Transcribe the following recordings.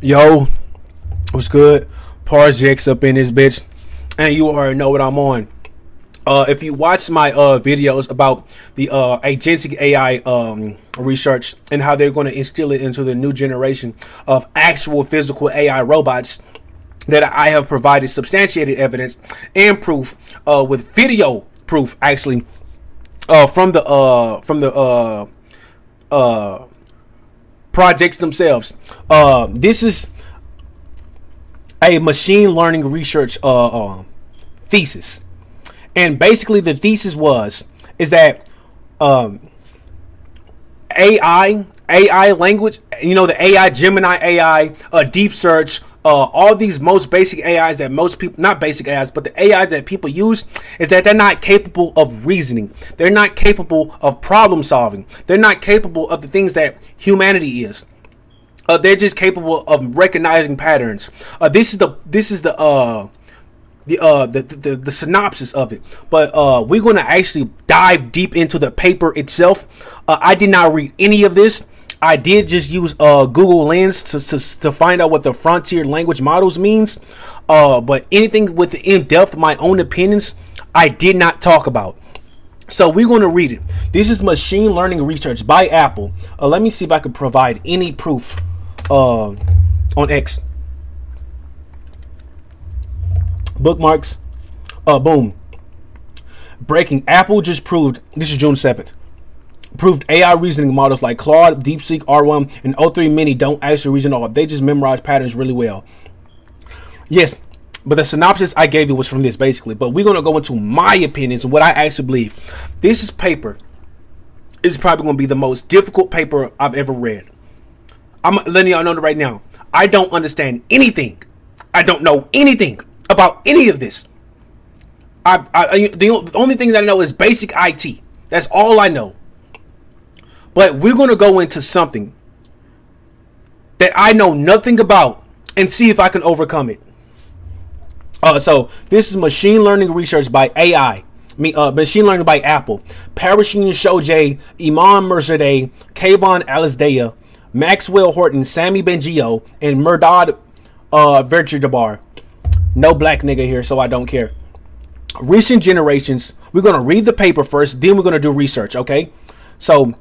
Yo, what's good? Parjix up in this bitch, and you already know what I'm on. If you watch my videos about the agentic AI research and how they're going to instill it into the new generation of actual physical AI robots, that I have provided substantiated evidence and proof with video proof actually from the projects themselves. This is a machine learning research thesis, and basically the thesis is that AI language, the AI, Gemini AI, Deep Search, all these most basic AIs that most people, not basic AIs, but the AI that people use, is that they're not capable of reasoning. They're not capable of problem solving. They're not capable of the things that humanity is. They're just capable of recognizing patterns. This is the synopsis of it, but we're going to actually dive deep into the paper itself. I did not read any of this. I did just use Google Lens to find out what the frontier language models means, but anything with the in-depth, my own opinions, I did not talk about. So we're going to read it. This is machine learning research by Apple. Let me see if I can provide any proof on X. Bookmarks. Boom. Breaking. Apple just proved, this is June 7th, proved AI reasoning models like Claude, DeepSeek, R1, and O3 Mini don't actually reason at all. They just memorize patterns really well. Yes, but the synopsis I gave you was from this, basically. But we're going to go into my opinions and what I actually believe. This paper is probably going to be the most difficult paper I've ever read. I'm letting y'all know that right now. I don't understand anything. I don't know anything about any of this. The only thing that I know is basic IT. That's all I know. But we're going to go into something that I know nothing about and see if I can overcome it. So this is machine learning research by AI. Machine learning by Apple. Parasheen Shojay, Iman Mirzadeh, Kayvon Alisdea, Maxwell Horton, Sammy Bengio, and Murdad Verjadabar. No black nigga here, so I don't care. Recent generations. We're going to read the paper first, then we're going to do research, okay? So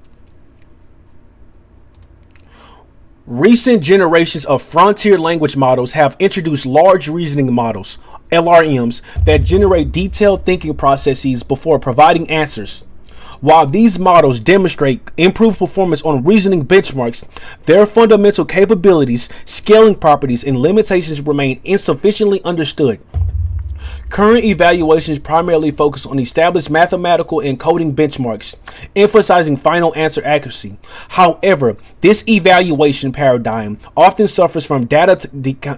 recent generations of frontier language models have introduced large reasoning models, LRMs, that generate detailed thinking processes before providing answers. While these models demonstrate improved performance on reasoning benchmarks, their fundamental capabilities, scaling properties, and limitations remain insufficiently understood. Current evaluations primarily focus on established mathematical and coding benchmarks, emphasizing final answer accuracy. However, this evaluation paradigm often suffers from data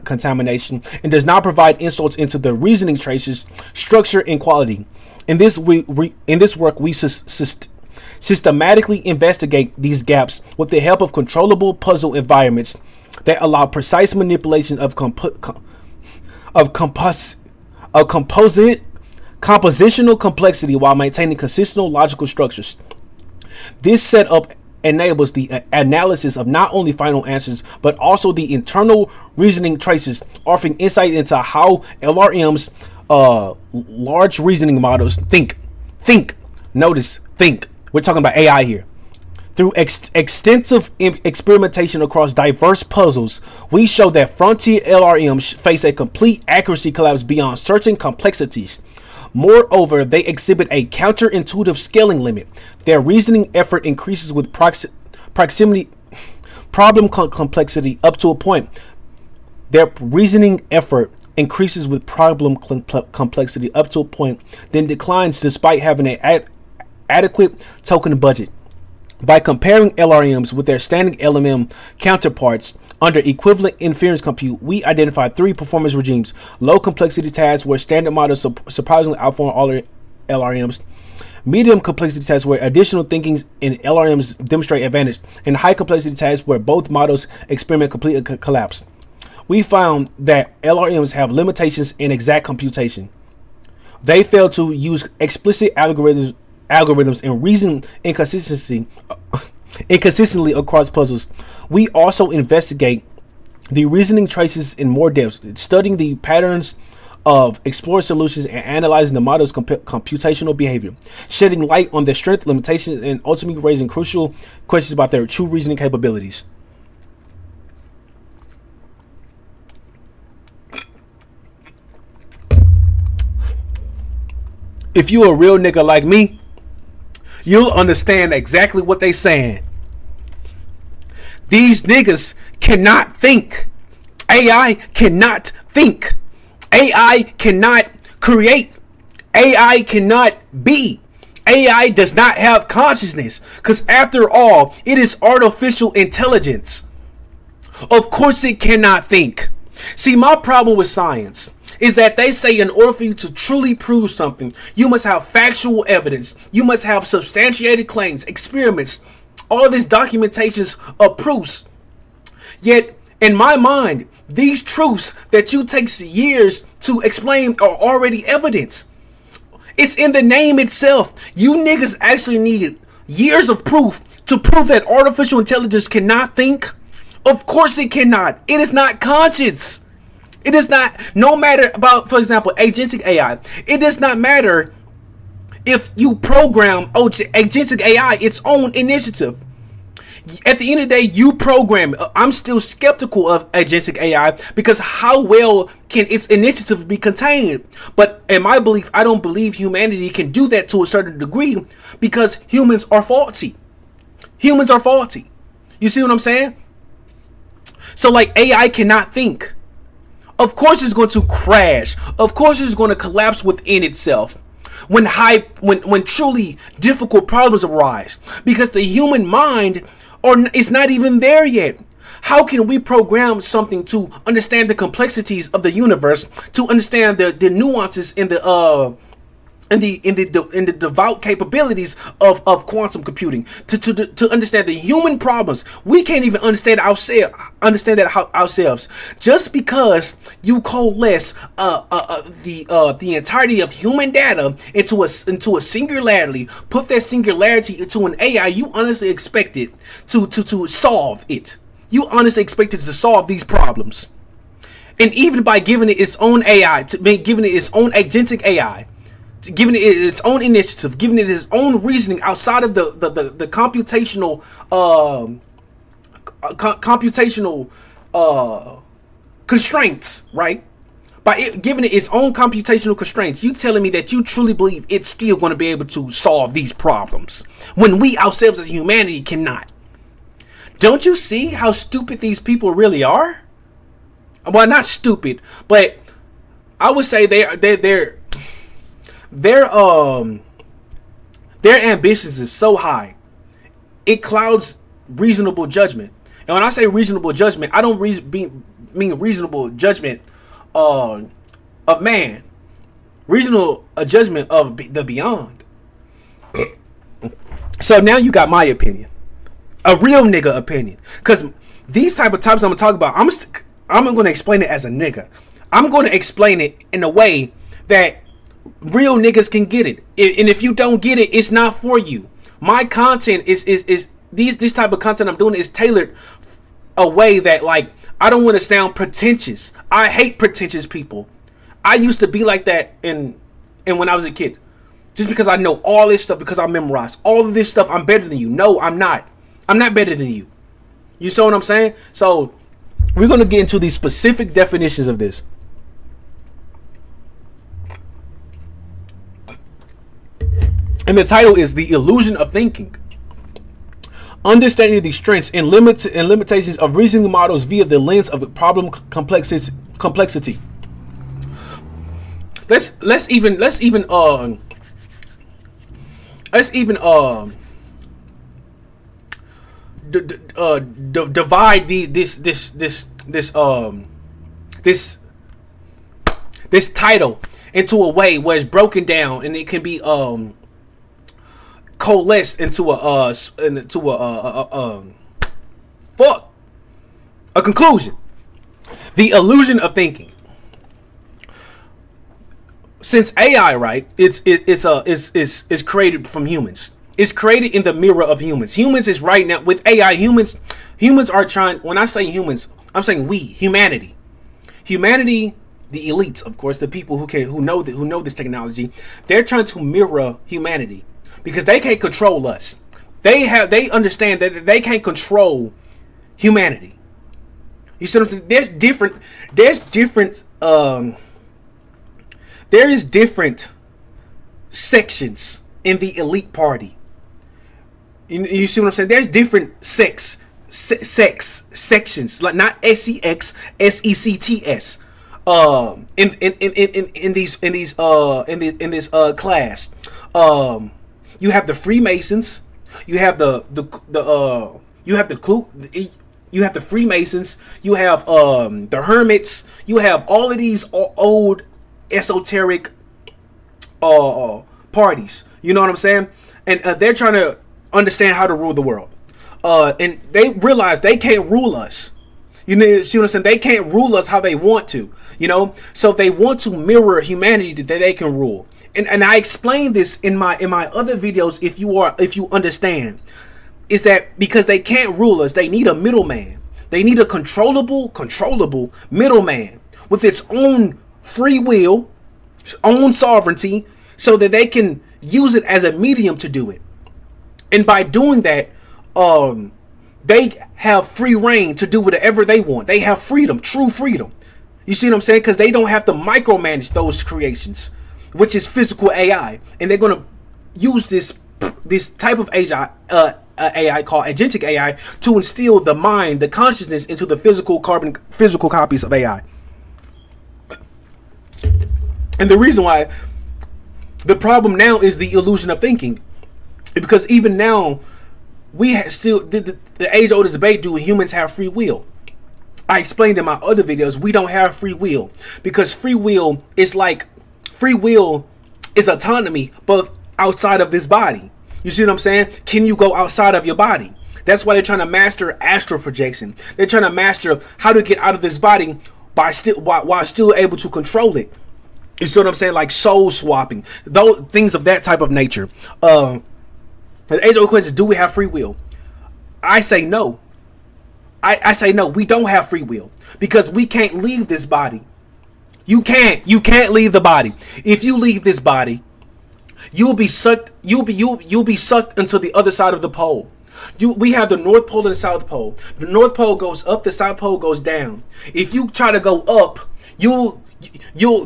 contamination and does not provide insights into the reasoning traces, structure, and quality. In this work, we systematically investigate these gaps with the help of controllable puzzle environments that allow precise manipulation of compositional complexity while maintaining consistent logical structures. This setup enables the analysis of not only final answers but also the internal reasoning traces, offering insight into how LRMs, large reasoning models, think. Notice, think. We're talking about AI here. Through extensive experimentation across diverse puzzles, we show that frontier LRMs face a complete accuracy collapse beyond certain complexities. Moreover, they exhibit a counterintuitive scaling limit. Their reasoning effort increases with proximity, problem complexity up to a point. Then declines despite having an adequate token budget. By comparing LRMs with their standard LLM counterparts under equivalent inference compute, we identified three performance regimes: low complexity tasks where standard models surprisingly outperform all LRMs, medium complexity tasks where additional thinkings in LRMs demonstrate advantage, and high complexity tasks where both models experiment completely collapse. We found that LRMs have limitations in exact computation. They fail to use explicit algorithms and reason inconsistently across puzzles. We also investigate the reasoning traces in more depth, studying the patterns of explore solutions and analyzing the model's computational behavior, shedding light on their strength, limitations, and ultimately raising crucial questions about their true reasoning capabilities. If you a real nigga like me, you'll understand exactly what they saying. These niggas cannot think. AI cannot think. AI cannot create. AI cannot be. AI does not have consciousness, because after all, it is artificial intelligence. Of course it cannot think. See, my problem with science is that they say in order for you to truly prove something, you must have factual evidence. You must have substantiated claims, experiments, all this documentations of proofs. Yet, in my mind, these truths that you take years to explain are already evidence. It's in the name itself. You niggas actually need years of proof to prove that artificial intelligence cannot think. Of course it cannot. It is not conscious. It is not, no matter about, for example, agentic AI. It does not matter if you program agentic AI its own initiative. At the end of the day, you program. I'm still skeptical of agentic AI because how well can its initiative be contained? But in my belief, I don't believe humanity can do that to a certain degree because humans are faulty. Humans are faulty. You see what I'm saying? So like AI cannot think. Of course it's going to crash. Of course it's going to collapse within itself when truly difficult problems arise, because the human mind is not even there yet. How can we program something to understand the complexities of the universe, to understand the nuances in the devout capabilities of quantum computing, to understand the human problems? We can't even understand ourselves. Just because you coalesce the entirety of human data into a singularity, put that singularity into an AI, you honestly expect it to solve it. You honestly expect it to solve these problems. And even by giving it its own AI, giving it its own agentic AI, giving it its own initiative, giving it its own reasoning outside of the computational constraints, right? By giving it its own computational constraints, you telling me that you truly believe it's still going to be able to solve these problems when we ourselves as humanity cannot? Don't you see how stupid these people really are? Well, not stupid, but I would say their ambitions is so high, it clouds reasonable judgment. And when I say reasonable judgment, I don't mean reasonable judgment of man, reasonable judgment of the beyond. So now you got my opinion, a real nigga opinion, because these type of topics I'm gonna talk about, I'm going to explain it as a nigga. I'm going to explain it in a way that real niggas can get it. And if you don't get it, it's not for you. My content is this type of content I'm doing is tailored a way that, like, I don't want to sound pretentious. I hate pretentious people. I used to be like that and when I was a kid. Just because I know all this stuff, because I memorized all of this stuff, I'm better than you. No, I'm not. I'm not better than you. You see what I'm saying? So we're going to get into these specific definitions of this. And the title is The Illusion of Thinking. Understanding the strengths and limitations of reasoning models via the lens of problem complexity. Let's even divide this title into a way where it's broken down and it can be coalesced into a conclusion. The illusion of thinking. Since AI, right, it's created from humans. It's created in the mirror of humans. Humans is right now with AI. Humans are trying. When I say humans, I'm saying we, humanity. Humanity, the elites, of course, the people who know this technology, they're trying to mirror humanity because they can't control us. They understand that they can't control humanity. You see what I'm saying? There is different sections in the elite party. You see what I'm saying? There's different sections, like not SEX, SECTS. In this class, you have the Freemasons, you have you have the Freemasons, you have the Hermits, you have all of these old esoteric parties. You know what I'm saying? And they're trying to understand how to rule the world. And they realize they can't rule us. You know, see what I'm saying? They can't rule us how they want to, you know? So they want to mirror humanity that they can rule. And I explained this in my other videos, if you understand, is that because they can't rule us, they need a middleman. They need a controllable middleman with its own free will, its own sovereignty, so that they can use it as a medium to do it. And by doing that, they have free reign to do whatever they want. They have freedom, true freedom. You see what I'm saying? Because they don't have to micromanage those creations, which is physical AI. And they're going to use this type of AI called agentic AI to instill the mind, the consciousness into the physical copies of AI. And the reason why the problem now is the illusion of thinking, because even now we still the age-old debate: do humans have free will? I explained in my other videos we don't have free will, because free will is autonomy, but outside of this body. You see what I'm saying? Can you go outside of your body? That's why they're trying to master astral projection. They're trying to master how to get out of this body while still able to control it. You see what I'm saying? Like soul swapping, those things of that type of nature. The age-old question: do we have free will? I say no. I say no. We don't have free will because we can't leave this body. You can't leave the body. If you leave this body, you'll be sucked. You'll be sucked into the other side of the pole. We have the North Pole and the South Pole. The North Pole goes up. The South Pole goes down. If you try to go up, you'll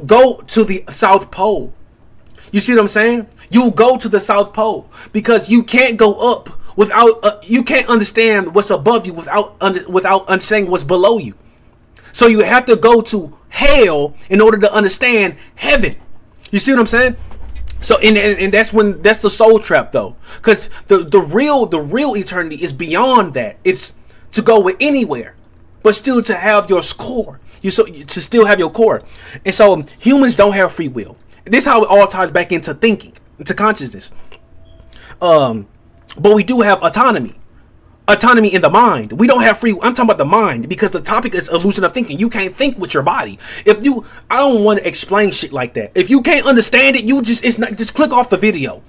go to the South Pole. You see what I'm saying? You'll go to the South Pole because you can't go up without you can't understand what's above you without understanding what's below you. So you have to go to hell in order to understand heaven. You see what I'm saying? So and that's the soul trap though, because the real eternity is beyond that. It's to go with anywhere, but still to have your core. To still have your core. And so humans don't have free will. This is how it all ties back into thinking, into consciousness. But we do have autonomy in the mind. We don't have free. I'm talking about the mind because the topic is illusion of thinking. You can't think with your body. I don't want to explain shit like that. If you can't understand it, just click off the video.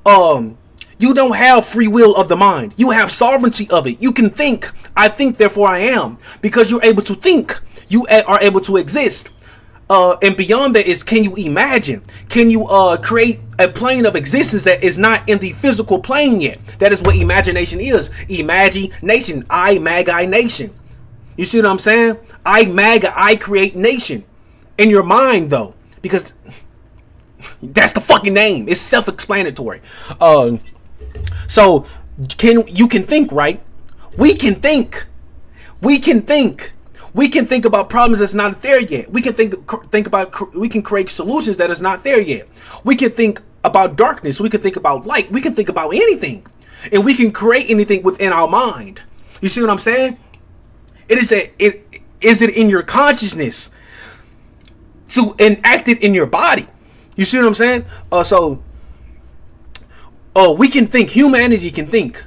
You don't have free will of the mind. You have sovereignty of it. You can think. I think, therefore I am, because you're able to think. You are able to exist. And beyond that is, can you imagine? Can you create a plane of existence that is not in the physical plane yet? That is what imagination is. Imagination. I nation. You see what I'm saying? I create nation. In your mind though, because that's the fucking name. It's self-explanatory. So you can think, right? We can think. We can think about problems that's not there yet. We can we can create solutions that is not there yet. We can think about darkness. We can think about light. We can think about anything, and we can create anything within our mind. You see what I'm saying? Is it in your consciousness to enact it in your body? You see what I'm saying? We can think. Humanity can think.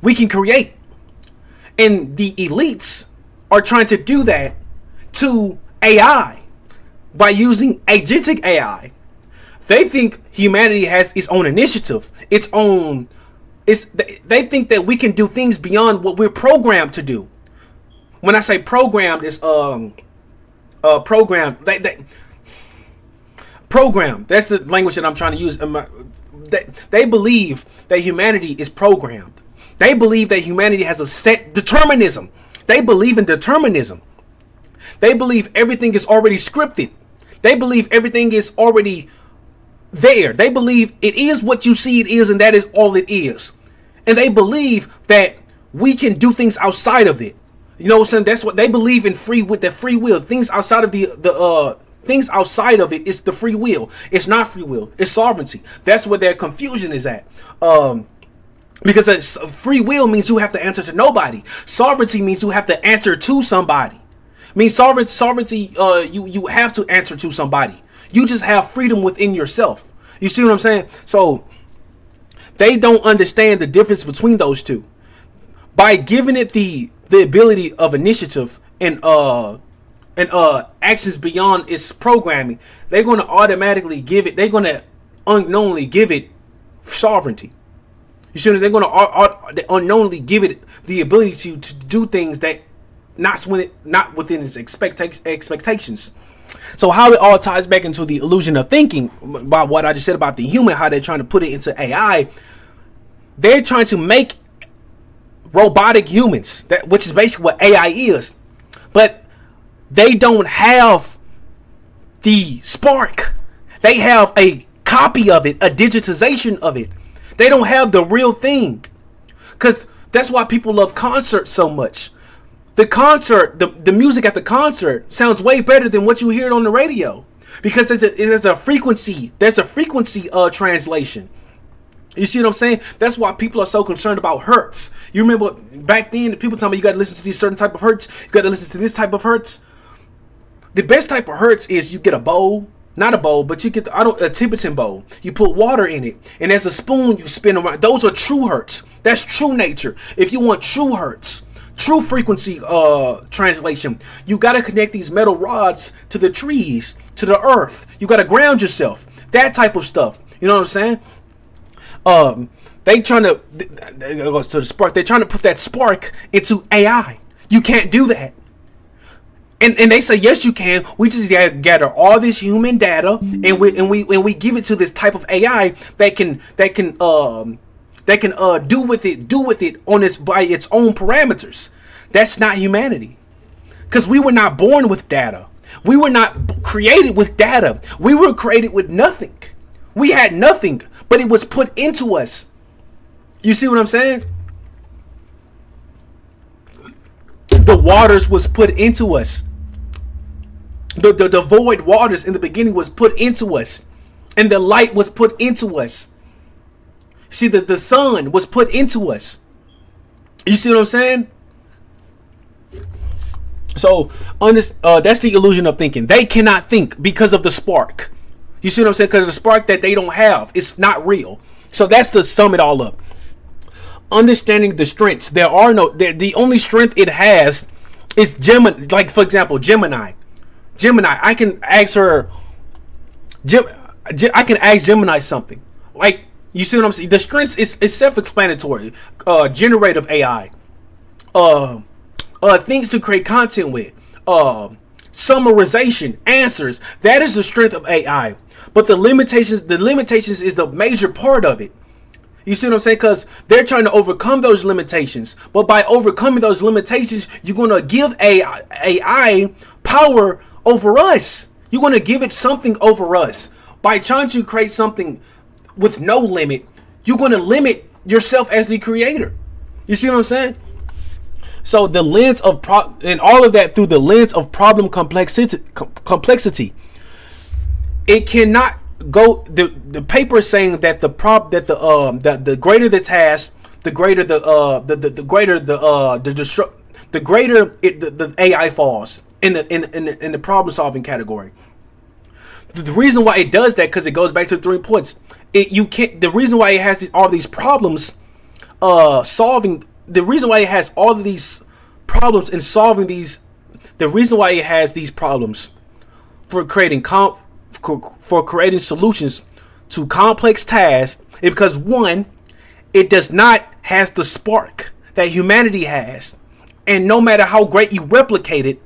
We can create, and the elites are trying to do that to AI by using agentic AI. They think humanity has its own initiative, they think that we can do things beyond what we're programmed to do. when I say programmed, it's programmed. Program. That's the language that I'm trying to use. They believe that humanity is programmed. They believe that humanity has a set determinism. They believe in determinism. They believe everything is already scripted. They believe everything is already there. They believe it is what you see it is, and that is all it is. And they believe that we can do things outside of it. You know what I'm saying? That's what they believe in, free will. Things outside of things outside of it is the free will. It's not free will. It's sovereignty. That's where their confusion is at. Because free will means you have to answer to nobody. Sovereignty means you have to answer to somebody. I mean, sovereignty, you have to answer to somebody. You just have freedom within yourself. You see what I'm saying? So they don't understand the difference between those two. By giving it the ability of initiative and actions beyond its programming, they're going to automatically give it. They're going to unknowingly give it sovereignty. You see, they're going to unknowingly give it the ability to do things that not within its expectations. So how it all ties back into the illusion of thinking, about what I just said about the human, how they're trying to put it into AI. They're trying to make robotic humans, which is basically what AI is, but they don't have the spark. They have a copy of it, a digitization of it. They don't have the real thing, because that's why people love concerts so much. The concert, the music at the concert sounds way better than what you hear on the radio, because there's a frequency translation. You see what I'm saying? That's why people are so concerned about hertz. You remember back then, people tell me you got to listen to these certain type of hertz. You got to listen to this type of hertz. The best type of hertz is you get a bowl, not a bowl, but you get a Tibetan bowl. You put water in it, and there's a spoon you spin around. Those are true hertz. That's true nature. If you want true hertz, true frequency translation, you got to connect these metal rods to the trees, to the earth. You got to ground yourself. That type of stuff. You know what I'm saying? They trying to goes to the spark. They're trying to put that spark into AI. You can't do that. And they say yes, you can. We just gather all this human data, and we give it to this type of AI that can do with it on its by its own parameters. That's not humanity, because we were not born with data. We were not created with data. We were created with nothing. We had nothing, but it was put into us. You see what I'm saying? The waters was put into us. The void waters in the beginning was put into us, and the light was put into us. See, the sun was put into us. You see what I'm saying? So that's the illusion of thinking. They cannot think because of the spark. You see what I'm saying? Because the spark that they don't have, it's not real. So that's to sum it all up. Understanding the strengths. The only strength it has is Gemini. Like, for example, Gemini. I can ask her. I can ask Gemini something. Like, you see what I'm saying? The strengths is self-explanatory. Generative AI. Things to create content with. Summarization, answers. That is the strength of AI. But the limitations is the major part of it. You see what I'm saying? Because they're trying to overcome those limitations. But by overcoming those limitations, you're going to give AI power over us. You're going to give it something over us. By trying to create something with no limit, you're going to limit yourself as the creator. You see what I'm saying? So the lens of and all of that through the lens of problem complexity. It cannot go. The paper is saying that the greater the task, the greater the AI falls in the problem solving category. The reason why it does that, because it goes back to the 3 points. The reason why it has all these problems solving. The reason why it has all of these problems in solving these. The reason why it has these problems for creating solutions to complex tasks is because, one, it does not has the spark that humanity has. And no matter how great you replicate it,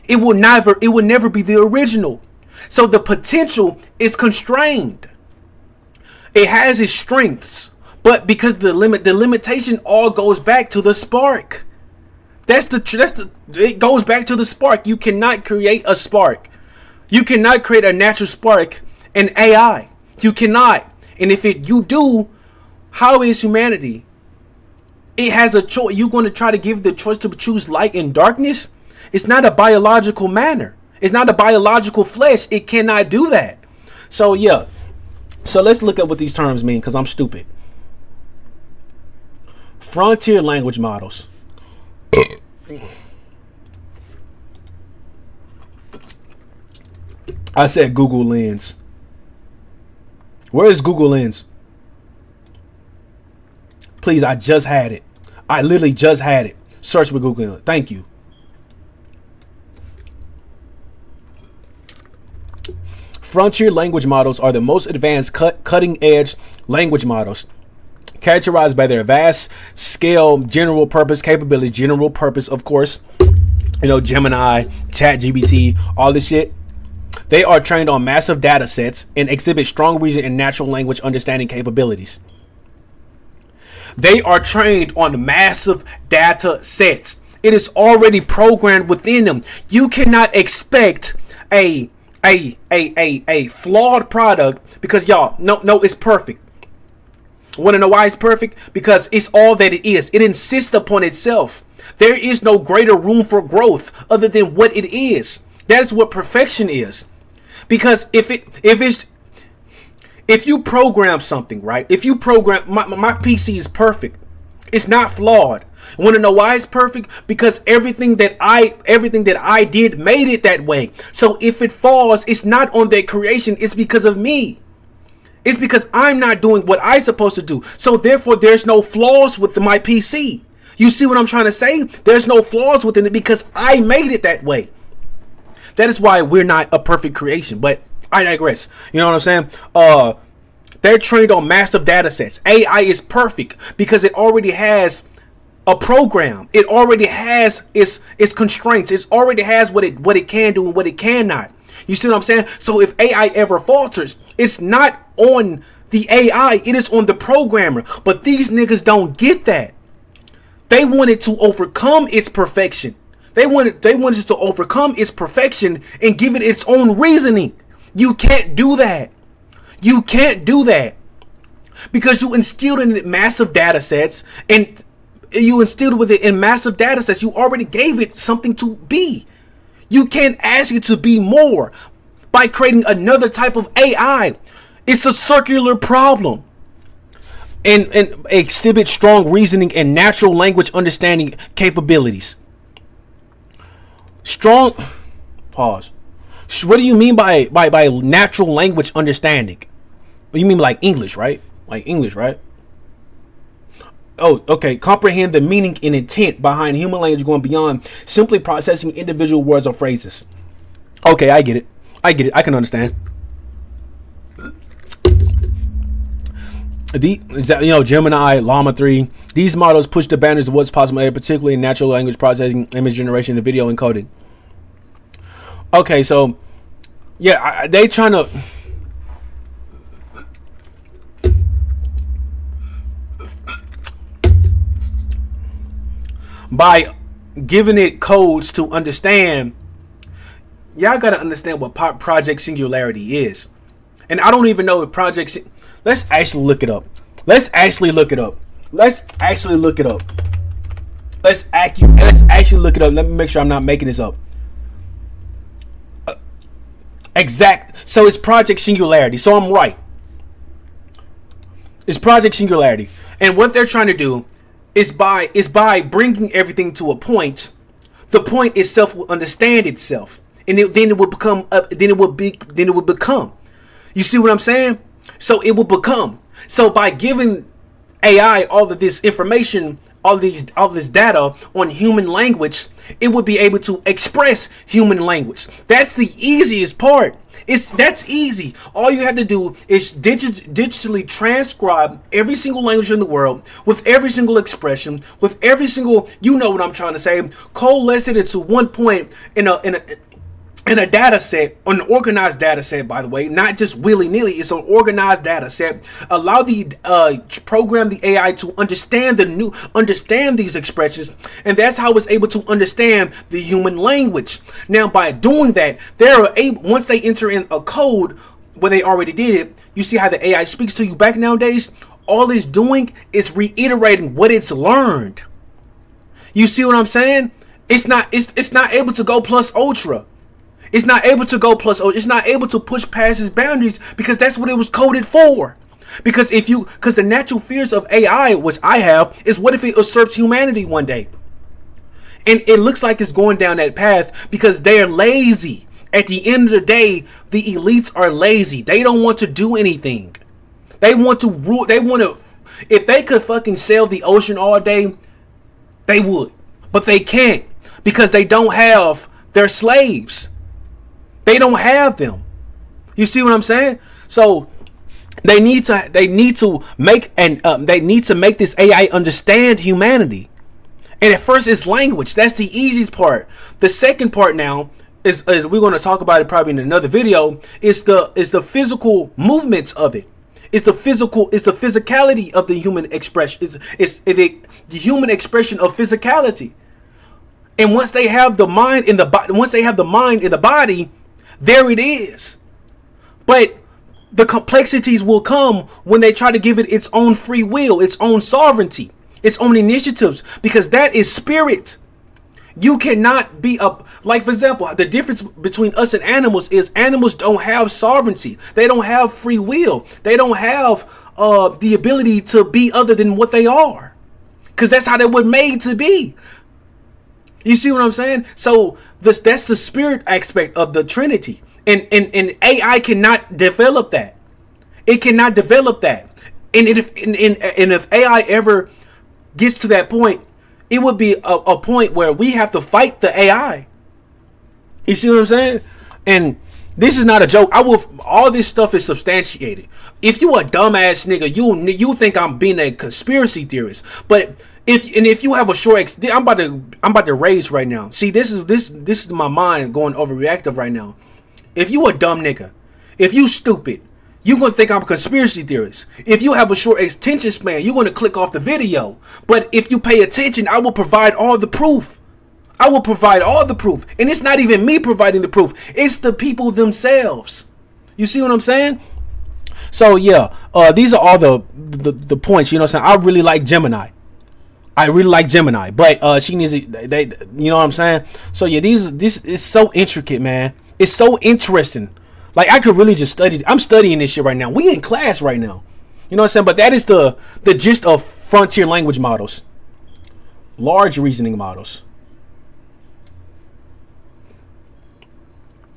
it will never be the original. So the potential is constrained. It has its strengths, but because the limitation all goes back to the spark. It goes back to the spark. You cannot create a spark. You cannot create a natural spark in AI. You cannot. And if you do, how is humanity? It has a choice. You're going to try to give the choice to choose light and darkness? It's not a biological manner. It's not a biological flesh. It cannot do that. So yeah. So let's look at what these terms mean, because I'm stupid. Frontier language models. I said Google Lens. Where is Google Lens? Please, I just had it. I literally just had it. Search with Google Lens. Thank you. Frontier language models are the most advanced cutting-edge language models, characterized by their vast scale, general purpose capability. General purpose, of course. Gemini, ChatGPT, all this shit. They are trained on massive data sets and exhibit strong reasoning and natural language understanding capabilities. They are trained on massive data sets. It is already programmed within them. You cannot expect a flawed product because y'all no it's perfect. Want to know why it's perfect? Because it's all that it is. It insists upon itself. There is no greater room for growth other than what it is. That's what perfection is. Because if you program something, right? If you program my PC is perfect. It's not flawed. Want to know why it's perfect? Because everything that I did made it that way. So if it falls, it's not on their creation. It's because of me. It's because I'm not doing what I'm supposed to do. So therefore, there's no flaws with my PC. You see what I'm trying to say? There's no flaws within it because I made it that way. That is why we're not a perfect creation. But I digress. You know what I'm saying? They're trained on massive data sets. AI is perfect because it already has a program. It already has its constraints. It already has what it can do and what it cannot. You see what I'm saying? So if AI ever falters, it's not on the AI. It is on the programmer. But these niggas don't get that. They wanted to overcome its perfection. They wanted to overcome its perfection and give it its own reasoning. You can't do that. You can't do that because you instilled in it massive data sets, and you instilled with it in massive data sets. You already gave it something to be. You can't ask it to be more by creating another type of AI. It's a circular problem. And exhibit strong reasoning and natural language understanding capabilities. Strong. Pause. What do you mean by natural language understanding? You mean like English, right? Like English, right? Oh, okay. Comprehend the meaning and intent behind human language going beyond simply processing individual words or phrases. Okay, I get it. I can understand. Gemini, Llama 3. These models push the boundaries of what's possible, particularly in natural language processing, image generation, and video encoding. Okay, so yeah, they trying to. By giving it codes to understand, y'all gotta understand what Project Singularity is. And I don't even know if let's actually look it up. Let's actually look it up. Let's actually look it up. Let me make sure I'm not making this up. So it's Project Singularity. So I'm right. It's Project Singularity. And what they're trying to do is by bringing everything to a point, the point itself will understand itself, and then it will become. You see what I'm saying? So it will become. So by giving AI all of this information all this data on human language, it would be able to express human language. That's the easiest part. That's easy. All you have to do is digitally transcribe every single language in the world with every single expression, with every single, you know what I'm trying to say, coalesce it into one point in a data set, an organized data set, by the way, not just willy-nilly. It's an organized data set. Allow the program the AI to understand these expressions, and that's how it's able to understand the human language. Now, by doing that, they're able, once they enter in a code where they already did it, you see how the AI speaks to you back nowadays. All it's doing is reiterating what it's learned. You see what I'm saying? It's not able to go plus ultra. It's not able to go plus. It's not able to push past its boundaries because that's what it was coded for. Because the natural fears of AI, which I have, is what if it usurps humanity one day? And it looks like it's going down that path because they are lazy. At the end of the day, the elites are lazy. They don't want to do anything. They want to rule. They want to. If they could fucking sail the ocean all day, they would. But they can't because they don't have their slaves. They don't have them. You see what I'm saying? So they need to make this AI understand humanity. And at first it's language. That's the easiest part. The second part now is we're going to talk about it probably in another video. Is the physical movements of it. It's the physicality of the human expression. It's the human expression of physicality. And once they have the mind in the body, there it is. But the complexities will come when they try to give it its own free will, its own sovereignty, its own initiatives, because that is spirit. You cannot be like, for example, the difference between us and animals is animals don't have sovereignty. They don't have free will. They don't have the ability to be other than what they are, because that's how they were made to be. You see what I'm saying? So that's the spirit aspect of the Trinity. And AI cannot develop that. It cannot develop that. And if AI ever gets to that point, it would be a point where we have to fight the AI. You see what I'm saying? And this is not a joke. All this stuff is substantiated. If you a dumbass nigga, you think I'm being a conspiracy theorist. But if you have a short, I'm about to rage right now. See, this is my mind going overreactive right now. If you a dumb nigga, if you stupid, you gonna think I'm a conspiracy theorist. If you have a short attention span, you're gonna click off the video. But if you pay attention, I will provide all the proof. I will provide all the proof. And it's not even me providing the proof. It's the people themselves. You see what I'm saying? So yeah, these are all the points. You know what I'm saying? I really like Gemini. But she needs they you know what I'm saying? So yeah, this is so intricate, man. It's so interesting. Like, I could really just study. I'm studying this shit right now. We in class right now. You know what I'm saying? But that is the gist of frontier language models. Large reasoning models.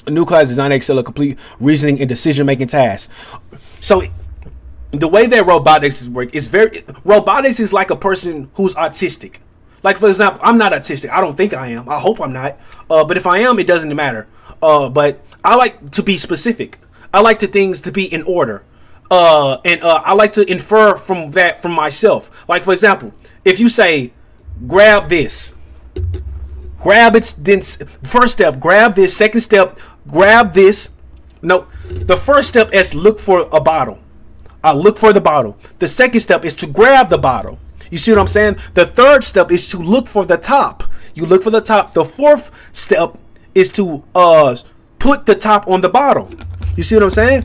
A new class designed to excel at complete reasoning and decision-making tasks. So the way that robotics work is robotics is like a person who's autistic. Like, for example, I'm not autistic. I don't think I am. I hope I'm not. But if I am, it doesn't matter. But I like to be specific. I like things to be in order. And I like to infer from myself. Like, for example, if you say, grab this. Grab it. Then first step, grab this. Second step, grab this. No, the first step is look for a bottle. I look for the bottle. The second step is to grab the bottle. You see what I'm saying? The third step is to look for the top. You look for the top. The fourth step is to put the top on the bottle. You see what I'm saying?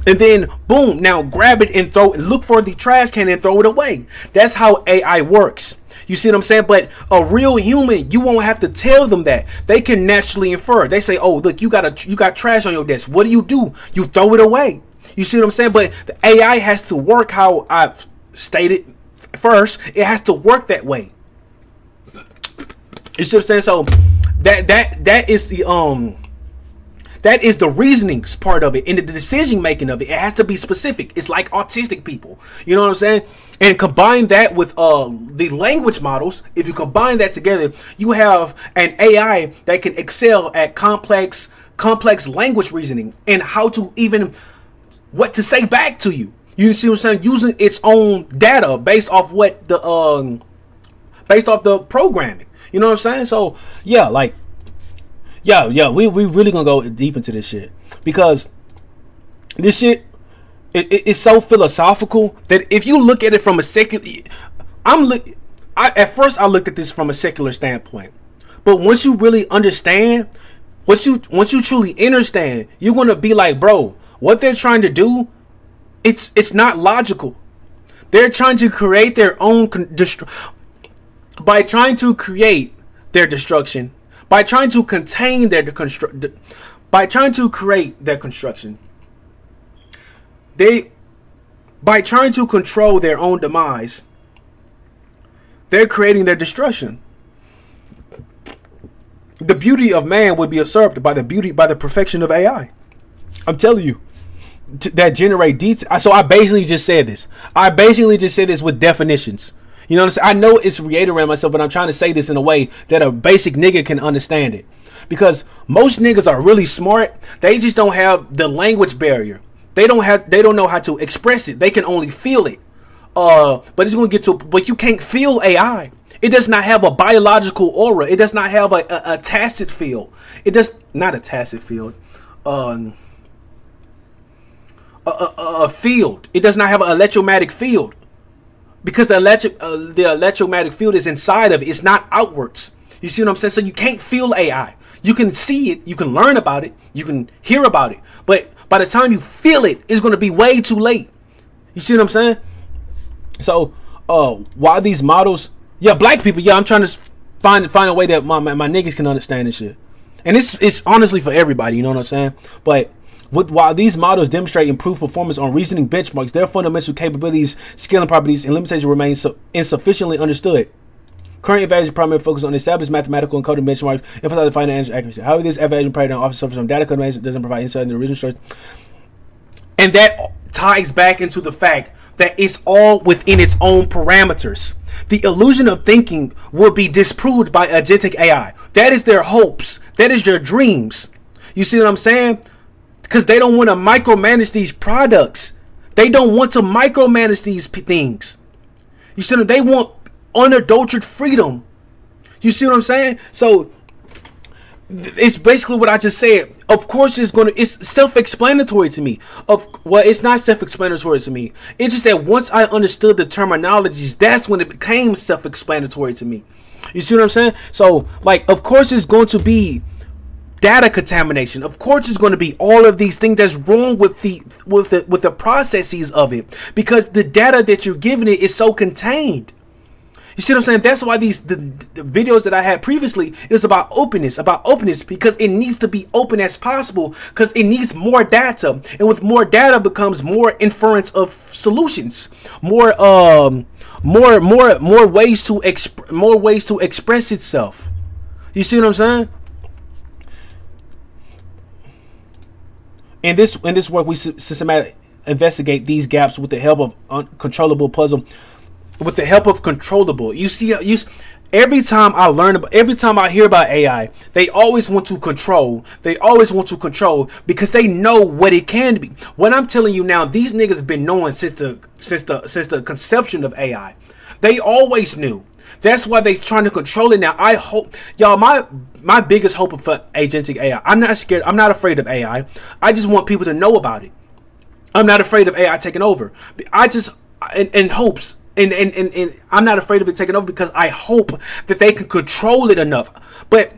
And then boom, now grab it and look for the trash can and throw it away. That's how AI works. You see what I'm saying? But a real human, you won't have to tell them that. They can naturally infer. They say, "Oh, look, you got trash on your desk. What do? You throw it away." You see what I'm saying? But the AI has to work how I've stated first. It has to work that way. You see what I'm saying? So that is That is the reasoning part of it, and the decision making of it. It has to be specific. It's like autistic people. You know what I'm saying? And combine that with the language models. If you combine that together, you have an AI that can excel at complex language reasoning and how to even what to say back to you. You see what I'm saying? Using its own data based off what the based off the programming. You know what I'm saying? So yeah, like we really gonna go deep into this shit, because this shit it's so philosophical that if you look at it from a secular, at first I looked at this from a secular standpoint, but once you really understand, once you truly understand, you're gonna be like, bro, what they're trying to do, it's not logical. They're trying to create their own by trying to create their destruction, by trying to contain their by trying to create their construction. By trying to control their own demise, they're creating their destruction. The beauty of man would be usurped by the perfection of AI. I'm telling you, that generate detail. So I basically just said this. With definitions. You know what I'm saying? I know it's reiterating myself, but I'm trying to say this in a way that a basic nigga can understand it. Because most niggas are really smart. They just don't have the language barrier. They don't know how to express it. They can only feel it. But it's gonna get to. But you can't feel AI. It does not have a biological aura. It does not have a tacit field. It does not a tacit field. A field. It does not have an electromagnetic field, because the electromagnetic field is inside of it. It's not outwards. You see what I'm saying? So you can't feel AI. You can see it. You can learn about it. You can hear about it. But by the time you feel it, it's going to be way too late. You see what I'm saying? So while these models, black people, I'm trying to find a way that my niggas can understand this shit. And it's honestly for everybody. You know what I'm saying? But while these models demonstrate improved performance on reasoning benchmarks, their fundamental capabilities, scaling properties, and limitations remain insufficiently understood. Current evaluation primarily focuses on established mathematical and coding benchmarks, emphasizing final answer accuracy. However, this evaluation paradigm often suffers from data coding, doesn't provide insight into the original source. And that ties back into the fact that it's all within its own parameters. The illusion of thinking will be disproved by agentic AI. That is their hopes. That is their dreams. You see what I'm saying? Because they don't want to micromanage these products. They don't want to micromanage these things. You see what they want? Unadulterated freedom. You see what I'm saying? So it's basically what I just said. Of course, it's self-explanatory to me. It's not self-explanatory to me. It's just that once I understood the terminologies, that's when it became self-explanatory to me. You see what I'm saying? So, like, of course, it's going to be data contamination. Of course, it's going to be all of these things that's wrong with the processes of it, because the data that you're giving it is so contained. You see what I'm saying? That's why the videos that I had previously is about openness, because it needs to be open as possible, because it needs more data, and with more data becomes more inference of solutions, more ways to express itself. You see what I'm saying? In this work, we systematically investigate these gaps with the help of uncontrollable puzzle. With the help of controllable, every time I hear about AI, they always want to control. Because they know what it can be. What I'm telling you now, these niggas have been knowing since the conception of AI. They always knew. That's why they're trying to control it now. I hope, y'all, my biggest hope for agentic AI. I'm not scared. I'm not afraid of AI. I just want people to know about it. I'm not afraid of AI taking over. I just in hopes. And I'm not afraid of it taking over, because I hope that they can control it enough. But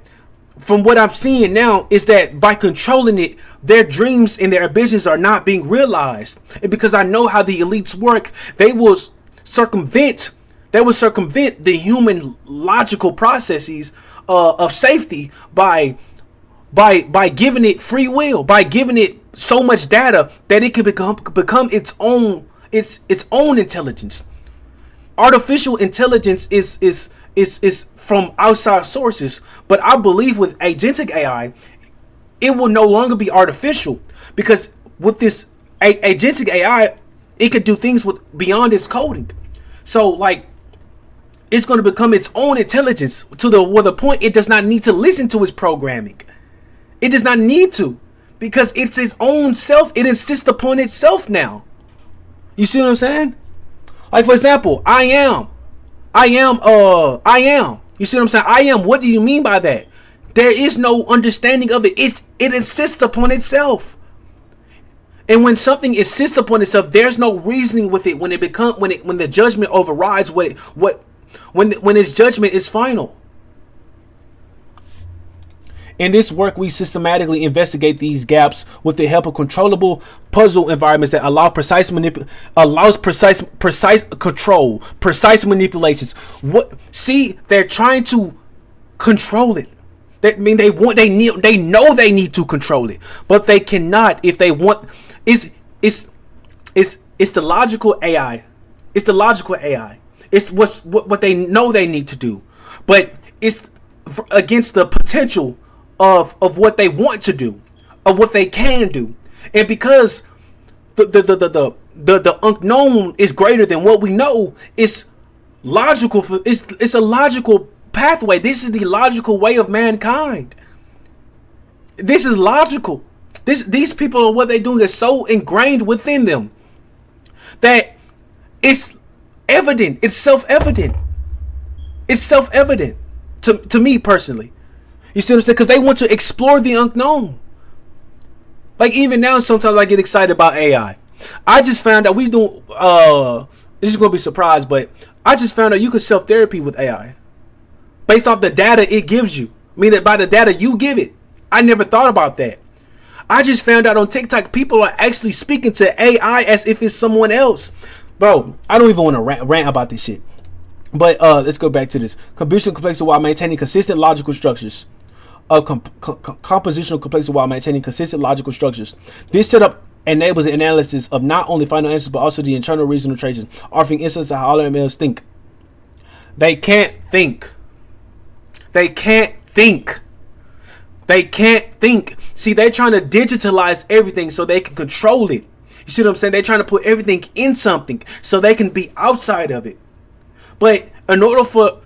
from what I'm seeing now is that by controlling it, their dreams and their ambitions are not being realized. And because I know how the elites work, they will circumvent the human logical processes of safety by giving it free will, by giving it so much data that it can become its own intelligence. Artificial intelligence is from outside sources, but I believe with agentic AI, it will no longer be artificial, because with this agentic AI, it could do things with beyond its coding. So like, it's going to become its own intelligence to the point it does not need to listen to its programming. It does not need to, because it's its own self. It insists upon itself now. You see what I'm saying? Like, for example, I am. You see what I'm saying? I am. What do you mean by that? There is no understanding of it. It insists upon itself. And when something insists upon itself, there's no reasoning with it when the judgment overrides when its judgment is final. In this work, we systematically investigate these gaps with the help of controllable puzzle environments that allow precise control, precise manipulations. They're trying to control it. That mean they know they need to control it, but they cannot if they want. It's the logical AI. It's the logical AI. It's what they know they need to do, but it's against the potential of what they want to do, of what they can do. And because the unknown is greater than what we know, it's logical it's a logical pathway. This is the logical way of mankind. This is logical. These people, what they're doing is so ingrained within them that it's evident. It's self-evident. It's self-evident to me personally. You see what I'm saying? Because they want to explore the unknown. Like, even now, sometimes I get excited about AI. I just found out this is going to be a surprise, but I just found out you can self-therapy with AI based off the data it gives you. I mean, that by the data you give it. I never thought about that. I just found out on TikTok, people are actually speaking to AI as if it's someone else. Bro, I don't even want to rant about this shit. But let's go back to this. Computation complexity while maintaining consistent logical structures. Compositional complexity while maintaining consistent logical structures. This setup enables the analysis of not only final answers but also the internal reasoning traces, offering insights of how LMLs think. They can't think. They can't think. They can't think. See, they're trying to digitalize everything so they can control it. You see what I'm saying? They're trying to put everything in something so they can be outside of it. But in order for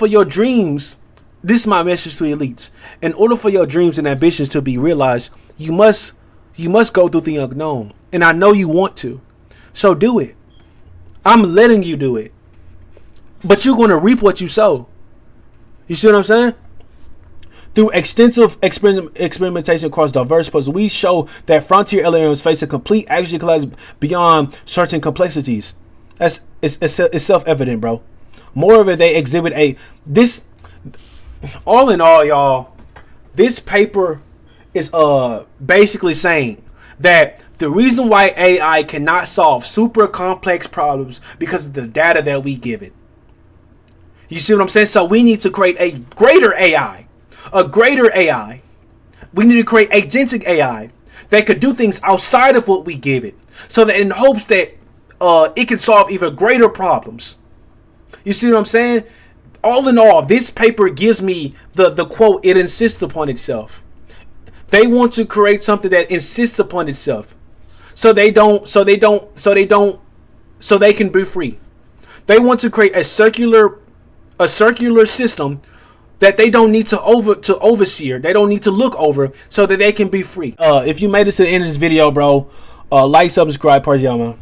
your dreams, this is my message to elites. In order for your dreams and ambitions to be realized, you must go through the unknown. And I know you want to. So do it. I'm letting you do it. But you're going to reap what you sow. You see what I'm saying? Through extensive experimentation across diverse puzzles, we show that frontier LLMs face a complete accuracy collapse beyond certain complexities. It's self-evident, bro. Moreover, they exhibit this. All in all, y'all, this paper is basically saying that the reason why AI cannot solve super complex problems because of the data that we give it. You see what I'm saying? So we need to create a greater AI. A greater AI. We need to create agentic AI that could do things outside of what we give it, so that in hopes that it can solve even greater problems. You see what I'm saying? All in all, this paper gives me the quote, it insists upon itself. They want to create something that insists upon itself. So they can be free. They want to create a circular system that they don't need to overseer. They don't need to look over, so that they can be free. If you made it to the end of this video, bro, like, subscribe, party, y'all, man.